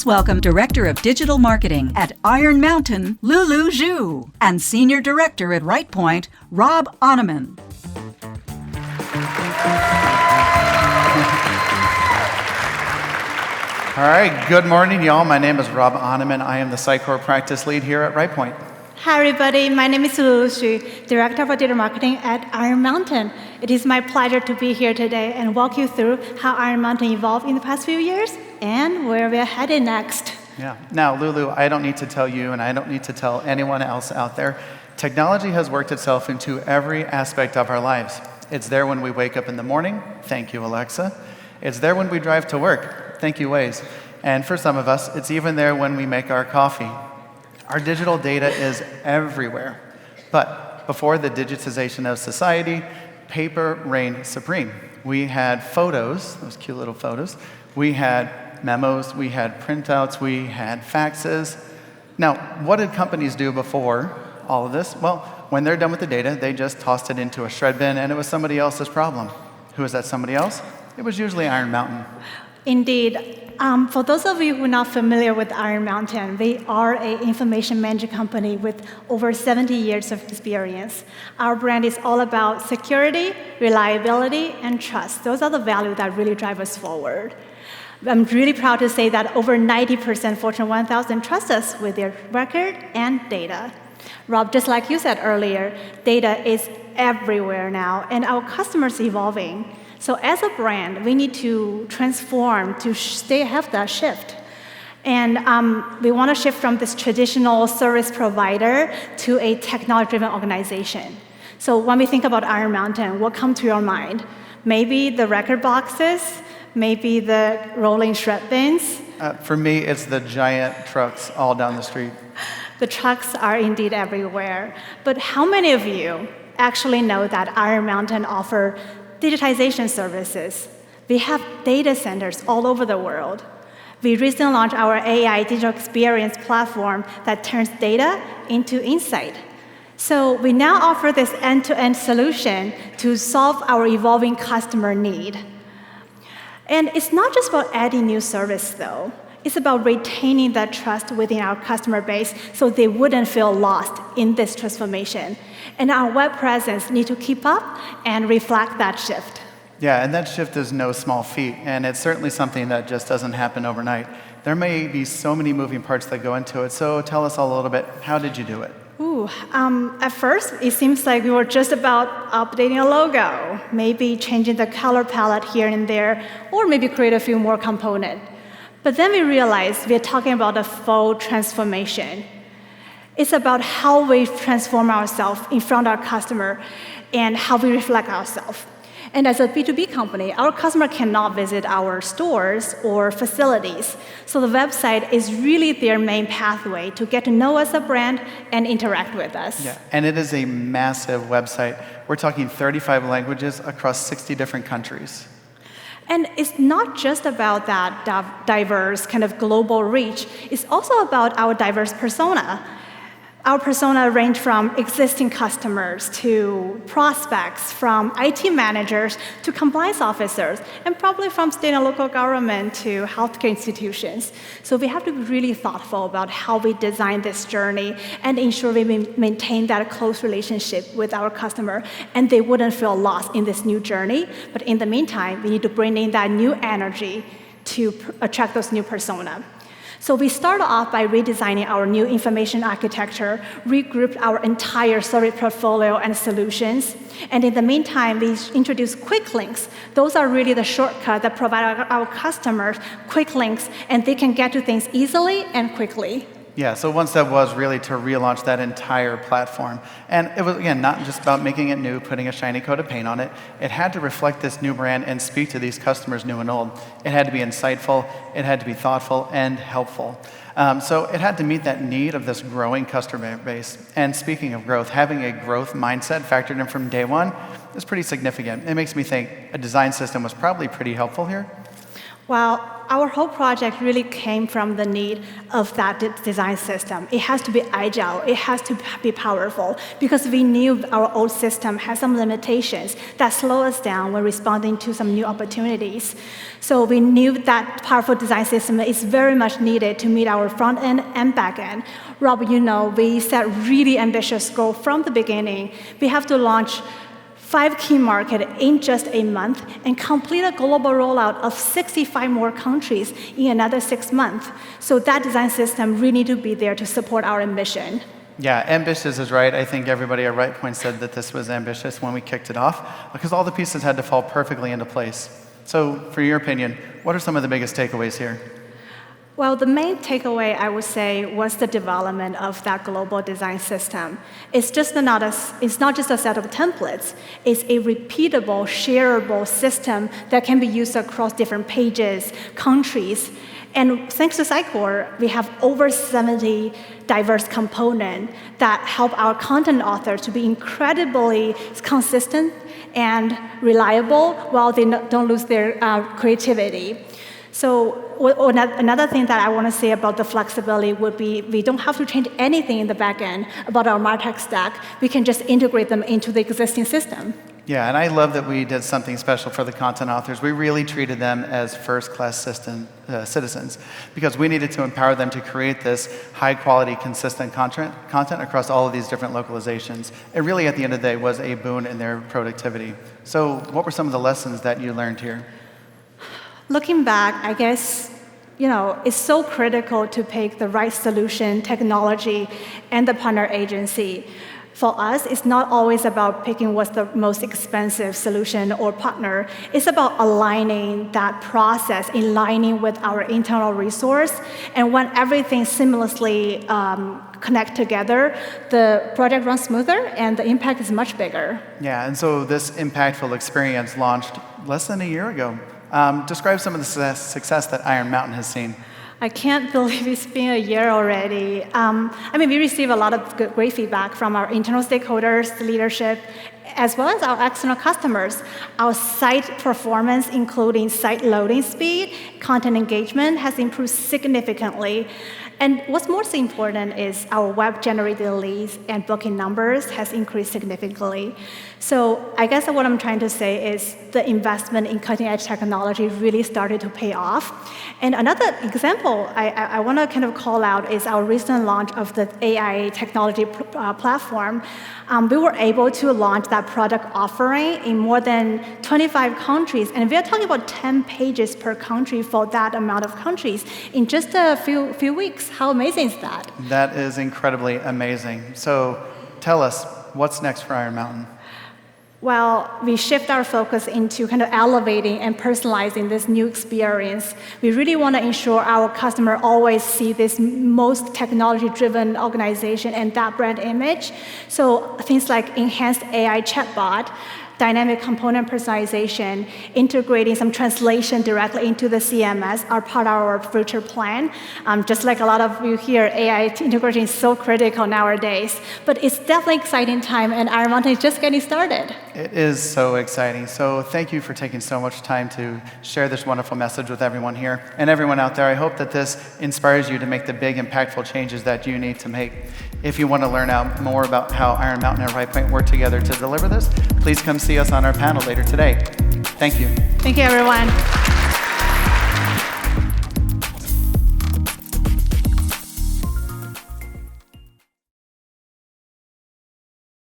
Please welcome Director of Digital Marketing at Iron Mountain, Lulu Zhu, and Senior Director at Rightpoint, Rob Onneman. All right, good morning, y'all. My name is Rob Onneman. I am the Sitecore practice lead here at Rightpoint. Hi, everybody. My name is Lulu Zhu, Director for Digital Marketing at Iron Mountain. It is my pleasure to be here today and walk you through how Iron Mountain evolved in the past few years and where we're headed next. Yeah. Now, Lulu, I don't need to tell you, and I don't need to tell anyone else out there, technology has worked itself into every aspect of our lives. It's there when we wake up in the morning. Thank you, Alexa. It's there when we drive to work. Thank you, Waze. And for some of us, it's even there when we make our coffee. Our digital data is everywhere. But before the digitization of society, paper reigned supreme. We had photos, those cute little photos. We had memos, we had printouts, we had faxes. Now, what did companies do before all of this? Well, when they're done with the data, they just tossed it into a shred bin, and it was somebody else's problem. Who was that somebody else? It was usually Iron Mountain. Indeed. For those of you who are not familiar with Iron Mountain, we are an information management company with over 70 years of experience. Our brand is all about security, reliability, and trust. Those are the values that really drive us forward. I'm really proud to say that over 90% Fortune 1000 trust us with their record and data. Rob, just like you said earlier, data is everywhere now, and our customers are evolving. So as a brand, we need to transform to have that shift. And we want to shift from this traditional service provider to a technology-driven organization. So when we think about Iron Mountain, what comes to your mind? Maybe the record boxes, maybe the rolling shred bins. For me, it's the giant trucks all down the street. The trucks are indeed everywhere. But how many of you actually know that Iron Mountain offers digitization services? We have data centers all over the world. We recently launched our AI digital experience platform that turns data into insight. So we now offer this end-to-end solution to solve our evolving customer need. And it's not just about adding new service, though. It's about retaining that trust within our customer base so they wouldn't feel lost in this transformation. And our web presence needs to keep up and reflect that shift. Yeah, and that shift is no small feat, and it's certainly something that just doesn't happen overnight. There may be so many moving parts that go into it, so tell us all a little bit, how did you do it? At first, it seems like we were just about updating a logo, maybe changing the color palette here and there, or maybe create a few more components. But then we realized we're talking about a full transformation. It's about how we transform ourselves in front of our customer and how we reflect ourselves. And as a B2B company, our customer cannot visit our stores or facilities. So the website is really their main pathway to get to know us as a brand and interact with us. Yeah, and it is a massive website. We're talking 35 languages across 60 different countries. And it's not just about that diverse kind of global reach. It's also about our diverse persona. Our persona range from existing customers to prospects, from IT managers to compliance officers, and probably from state and local government to healthcare institutions. So we have to be really thoughtful about how we design this journey and ensure we maintain that close relationship with our customer, and they wouldn't feel lost in this new journey. But in the meantime, we need to bring in that new energy to attract those new persona. So we started off by redesigning our new information architecture, regrouped our entire service portfolio and solutions. And in the meantime, we introduced quick links. Those are really the shortcut that provide our customers quick links, and they can get to things easily and quickly. Yeah, so one step was really to relaunch that entire platform. And it was, again, not just about making it new, putting a shiny coat of paint on it. It had to reflect this new brand and speak to these customers, new and old. It had to be insightful, it had to be thoughtful and helpful. So it had to meet that need of this growing customer base. And speaking of growth, having a growth mindset factored in from day one is pretty significant. It makes me think a design system was probably pretty helpful here. Well, our whole project really came from the need of that design system. It has to be agile. It has to be powerful, because we knew our old system has some limitations that slow us down when responding to some new opportunities. So we knew that powerful design system is very much needed to meet our front end and back end. Rob, we set really ambitious goals from the beginning. We have to launch 5 key markets in just a month and complete a global rollout of 65 more countries in another 6 months. So that design system really need to be there to support our ambition. Yeah, ambitious is right. I think everybody at Rightpoint said that this was ambitious when we kicked it off, because all the pieces had to fall perfectly into place. So, for your opinion, what are some of the biggest takeaways here? Well, the main takeaway, I would say, was the development of that global design system. It's not just a set of templates. It's a repeatable, shareable system that can be used across different pages, countries. And thanks to Sitecore, we have over 70 diverse components that help our content authors to be incredibly consistent and reliable while they don't lose their creativity. So another thing that I want to say about the flexibility would be we don't have to change anything in the back end about our MarTech stack. We can just integrate them into the existing system. Yeah, and I love that we did something special for the content authors. We really treated them as first-class citizens, because we needed to empower them to create this high-quality, consistent content across all of these different localizations. It really, at the end of the day, was a boon in their productivity. So what were some of the lessons that you learned here? Looking back, I guess, it's so critical to pick the right solution, technology, and the partner agency. For us, it's not always about picking what's the most expensive solution or partner. It's about aligning that process, aligning with our internal resource. And when everything seamlessly connect together, the project runs smoother and the impact is much bigger. Yeah, and so this impactful experience launched less than a year ago. Describe some of the success that Iron Mountain has seen. I can't believe it's been a year already. We receive a lot of great feedback from our internal stakeholders, the leadership, as well as our external customers. Our site performance, including site loading speed, content engagement, has improved significantly. And what's most important is our web-generated leads and booking numbers has increased significantly. So I guess what I'm trying to say is the investment in cutting-edge technology really started to pay off. And another example I want to kind of call out is our recent launch of the AI technology platform. We were able to launch that product offering in more than 25 countries, and we are talking about 10 pages per country for that amount of countries in just a few weeks. How amazing is that? That is incredibly amazing. So tell us, what's next for Iron Mountain? Well, we shift our focus into kind of elevating and personalizing this new experience. We really want to ensure our customer always see this most technology-driven organization and that brand image. So things like enhanced AI chatbot, dynamic component personalization, integrating some translation directly into the CMS are part of our future plan. Just like a lot of you here, AI integration is so critical nowadays. But it's definitely an exciting time, and Iron Mountain is just getting started. It is so exciting. So thank you for taking so much time to share this wonderful message with everyone here. And everyone out there, I hope that this inspires you to make the big, impactful changes that you need to make. If you want to learn out more about how Iron Mountain and Rightpoint work together to deliver this, please come see us on our panel later today. Thank you. Thank you, everyone.